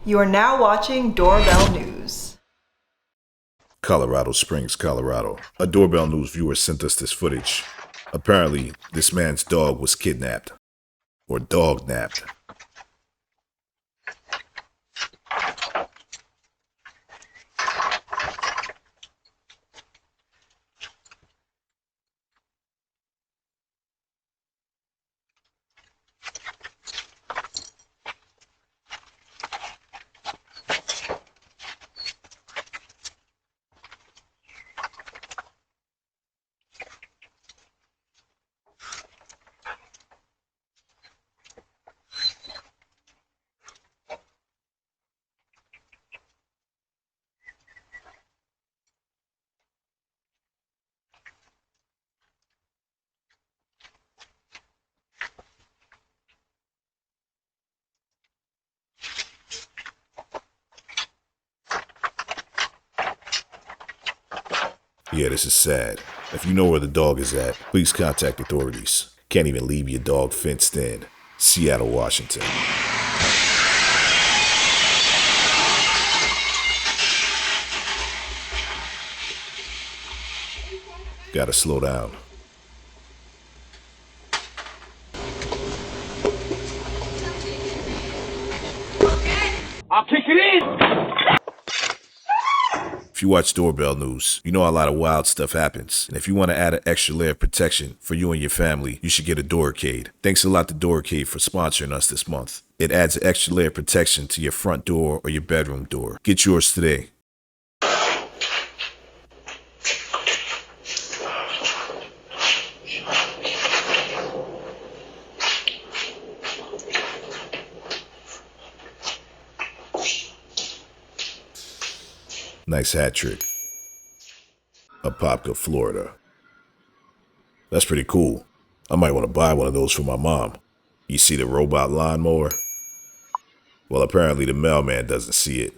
You are now watching Doorbell News. Colorado Springs, Colorado. A Doorbell News viewer sent us this footage. Apparently, this man's dog was kidnapped. Or dog-napped. Yeah, this is sad. If you know where the dog is at, please contact authorities. Can't even leave your dog fenced in. Seattle, Washington. Gotta slow down. I'll kick it in! If you watch Doorbell News, you know a lot of wild stuff happens. And if you want to add an extra layer of protection for you and your family, you should get a Doorcade. Thanks a lot to Doorcade for sponsoring us this month. It adds an extra layer of protection to your front door or your bedroom door. Get yours today. Nice hat trick. Apopka, Florida. That's pretty cool. I might want to buy one of those for my mom. You see the robot lawnmower? Well, apparently the mailman doesn't see it.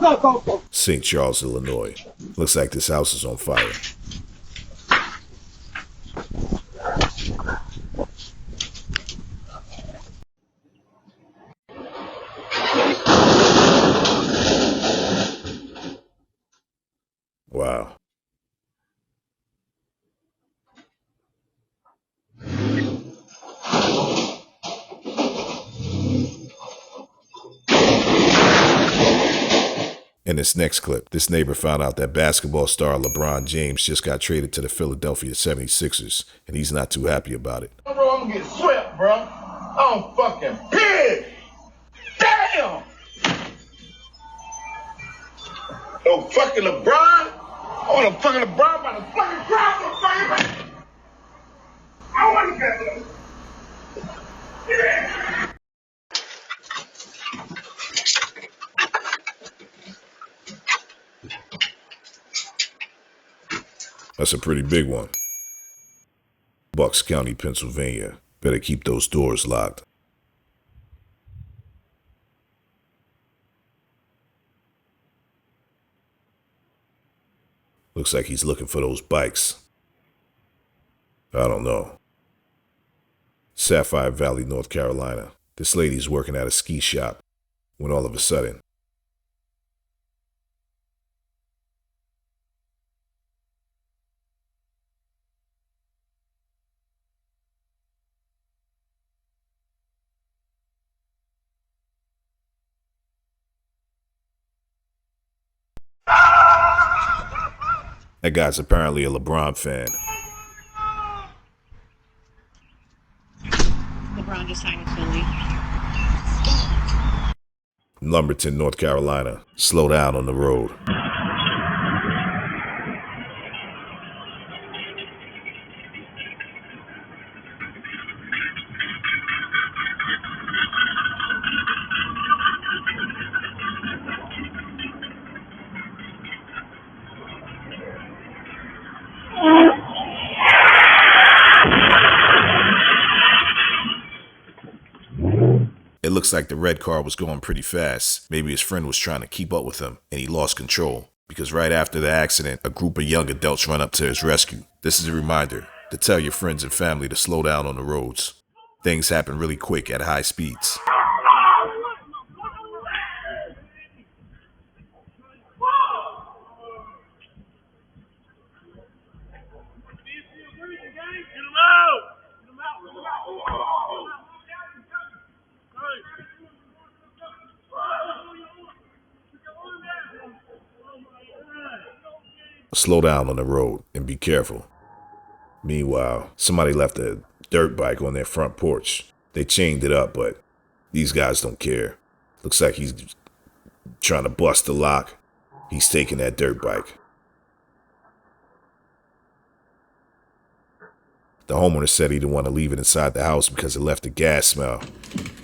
Go! St. Charles, Illinois. Looks like this house is on fire. Wow. In this next clip, this neighbor found out that basketball star LeBron James just got traded to the Philadelphia 76ers, and he's not too happy about it. Bro, I'm gonna get swept, bro. I'm fucking pissed. Damn! No fucking LeBron? I want to fucking LeBron by the fucking crowd, motherfucker. I want to get him. Yeah. That's a pretty big one. Bucks County, Pennsylvania. Better keep those doors locked. Looks like he's looking for those bikes. I don't know. Sapphire Valley, North Carolina. This lady's working at a ski shop when all of a sudden, that guy's apparently a LeBron fan. LeBron just signed with Philly. Lumberton, North Carolina. Slow down on the road. looks like the red car was going pretty fast. Maybe his friend was trying to keep up with him and he lost control. Because right after the accident, a group of young adults run up to his rescue. This is a reminder to tell your friends and family to slow down on the roads. Things happen really quick at high speeds. Slow down on the road and be careful. Meanwhile, somebody left a dirt bike on their front porch. They chained it up, but these guys don't care. Looks like he's trying to bust the lock. He's taking that dirt bike. The homeowner said he didn't want to leave it inside the house because it left a gas smell.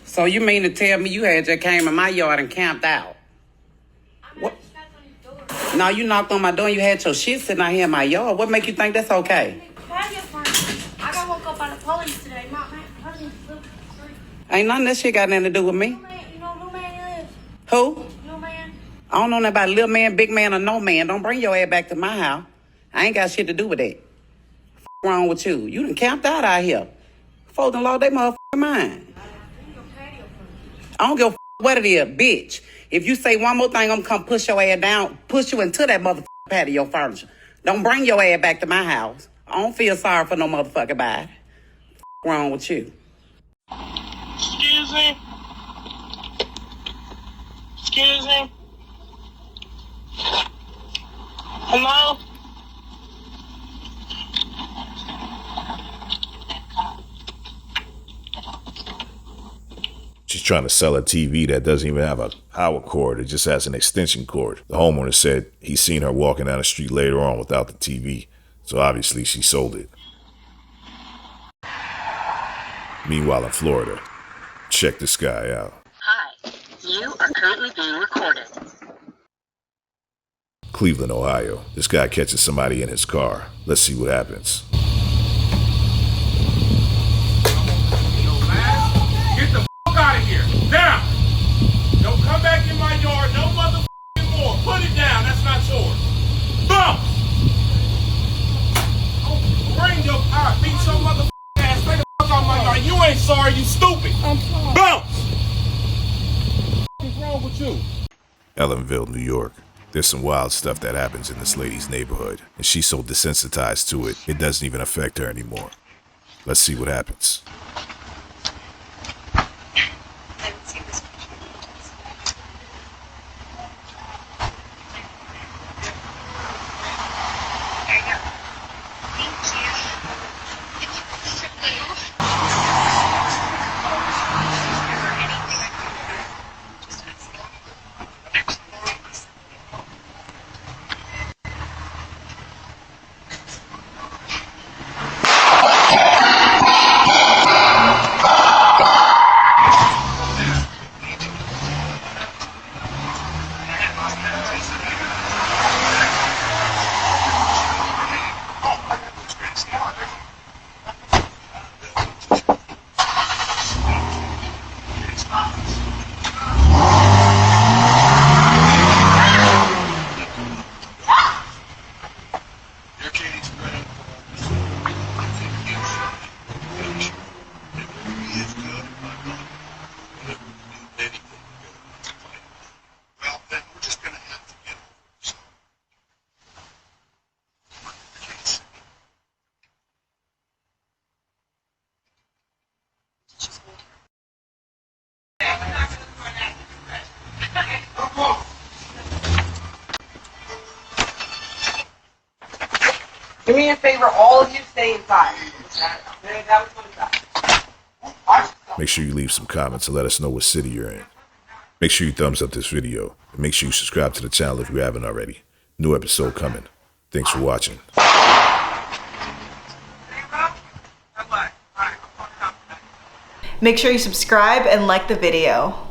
So you mean to tell me you had just came in my yard and camped out? What? No, you knocked on my door and you had your shit sitting out here in my yard. What make you think that's okay? I got woke up by the police today. Ain't none of that shit got nothing to do with me. You know who man is? Who? Little man. I don't know nothing about little man, big man, or no man. Don't bring your ass back to my house. I ain't got shit to do with that. Wrong with you? You done camped out here. Folks done lost their motherfucking mind. I don't give a what it is, bitch. If you say one more thing, I'm gonna come push your ass down, push you into that motherfucking patio furniture. Don't bring your ass back to my house. I don't feel sorry for no motherfucking body. Wrong with you? Excuse me? Excuse me? Hello? She's trying to sell a TV that doesn't even have a power cord. It just has an extension cord. The homeowner said he's seen her walking down the street later on without the TV. So obviously she sold it. Meanwhile in Florida, check this guy out. Hi, you are currently being recorded. Cleveland, Ohio. This guy catches somebody in his car. Let's see what happens. Get the fuck out of here. Now! Don't come back in my yard no motherfucking more. Put it down. That's not yours. Bounce! Bring your car. Beat your motherfucking ass. Stay the fuck out my yard. You ain't sorry. You stupid. I'm sorry. Bounce! What's wrong with you? Ellenville, New York. There's some wild stuff that happens in this lady's neighborhood, and she's so desensitized to it, it doesn't even affect her anymore. Let's see what happens. Do me a favor, all of you stay inside. That was inside. Make sure you leave some comments and let us know what city you're in. Make sure you thumbs up this video, and make sure you subscribe to the channel if you haven't already. New episode coming. Thanks for watching. Make sure you subscribe and like the video.